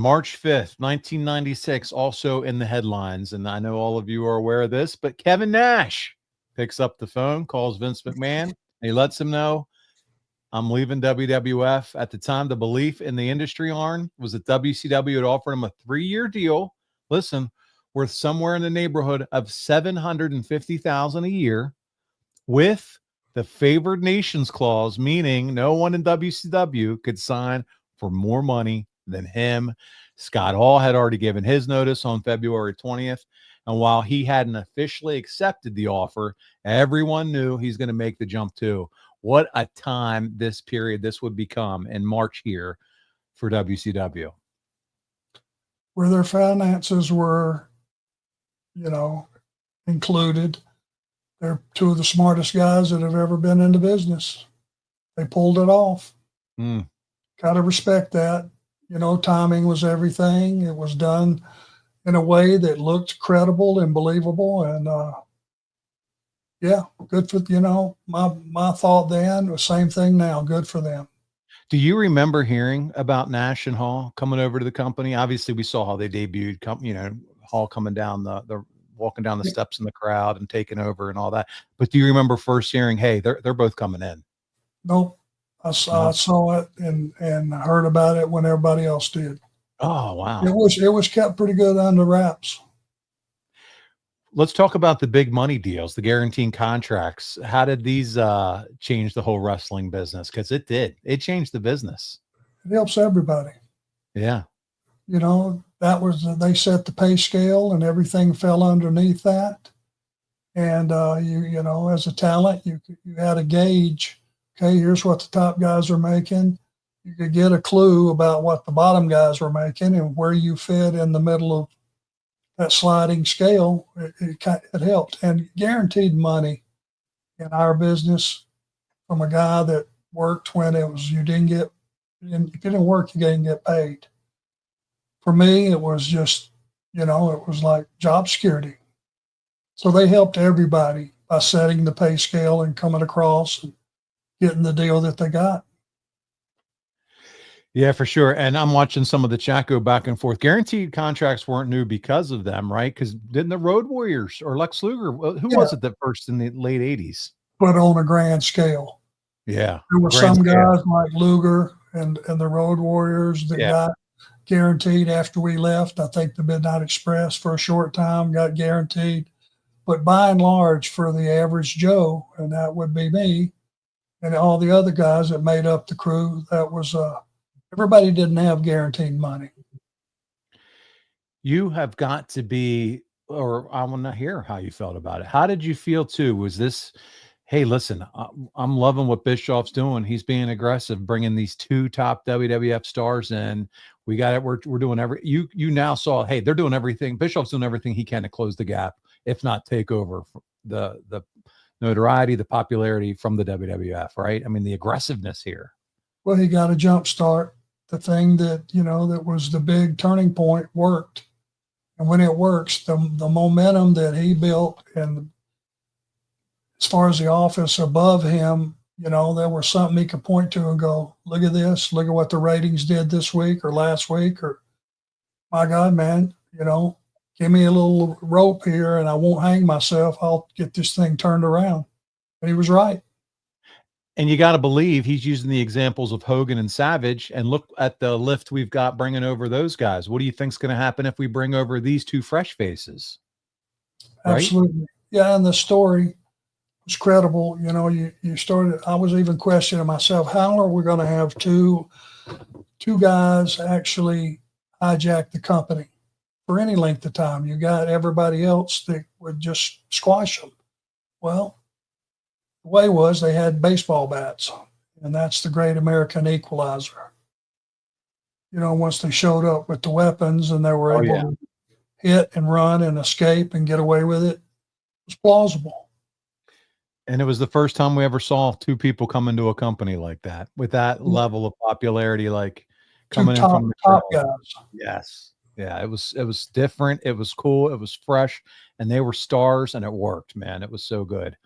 March 5th, 1996, also in the headlines. And I know all of you are aware of this, but Kevin Nash picks up the phone, calls Vince McMahon, and he lets him know, I'm leaving WWF. At the time, the belief in the industry, Arn, was that WCW had offered him a 3-year deal. Listen, worth somewhere in the neighborhood of $750,000 a year with the favored nations clause, meaning no one in WCW could sign for more money than him. Scott Hall had already given his notice on February 20th. And while he hadn't officially accepted the offer, everyone knew he's going to make the jump too. What a time this would become in March here for WCW. Where their finances were, included. They're two of the smartest guys that have ever been in the business. They pulled it off. Got to respect that. Timing was everything. It was done in a way that looked credible and believable. And, good for, my thought then, the same thing now, good for them. Do you remember hearing about Nash and Hall coming over to the company? Obviously, we saw how they debuted, Hall coming down the walking down the steps in the crowd and taking over and all that. But do you remember first hearing, hey, they're both coming in? Nope. I saw it and heard about it when everybody else did. Oh, wow. It was kept pretty good under wraps. Let's talk about the big money deals, the guaranteed contracts. How did these change the whole wrestling business? Because it did. It changed the business. It helps everybody. Yeah. They set the pay scale and everything fell underneath that. And as a talent, you had a gauge. Okay, here's what the top guys are making. You could get a clue about what the bottom guys were making and where you fit in the middle of that sliding scale. It helped. And guaranteed money in our business from a guy that worked when it was, if you didn't work, you didn't get paid. For me, it was just, it was like job security. So they helped everybody by setting the pay scale and coming across and getting the deal that they got. Yeah, for sure. And I'm watching some of the chat go back and forth. Guaranteed contracts weren't new because of them, right? Because didn't the Road Warriors or Lex Luger, was it that first in the late 80s? But on a grand scale. Yeah. There were some guys like Luger and the Road Warriors that got guaranteed after we left. I think the Midnight Express for a short time got guaranteed. But by and large, for the average Joe, and that would be me, and all the other guys that made up the crew, that was everybody didn't have guaranteed money. You have got to be, or I want to hear how you felt about it. How did you feel too? Was this, hey, listen, I'm loving what Bischoff's doing. He's being aggressive, bringing these two top WWF stars in. We got it. We're doing you now saw, hey, they're doing everything. Bischoff's doing everything he can to close the gap, if not take over the notoriety, the popularity from the WWF, right? I mean, the aggressiveness here. Well, he got a jump start. The thing that, that was the big turning point worked. And when it works, the momentum that he built, and as far as the office above him, there was something he could point to and go, look at this, look at what the ratings did this week or last week, or my God, man, give me a little rope here and I won't hang myself. I'll get this thing turned around. And he was right. And you got to believe he's using the examples of Hogan and Savage, and look at the lift we've got bringing over those guys. What do you think's going to happen if we bring over these two fresh faces? Right? Absolutely. Yeah. And the story was credible. You started, I was even questioning myself, how are we going to have two guys actually hijack the company for any length of time? You got everybody else that would just squash them. Well, the way was they had baseball bats, and that's the great American equalizer. Once they showed up with the weapons and they were able to hit and run and escape and get away with it, it was plausible. And it was the first time we ever saw two people come into a company like that, with that level of popularity, like coming in from the top guys. Yes. Yeah, it was different. It was cool. It was fresh, and they were stars, and it worked, man. It was so good.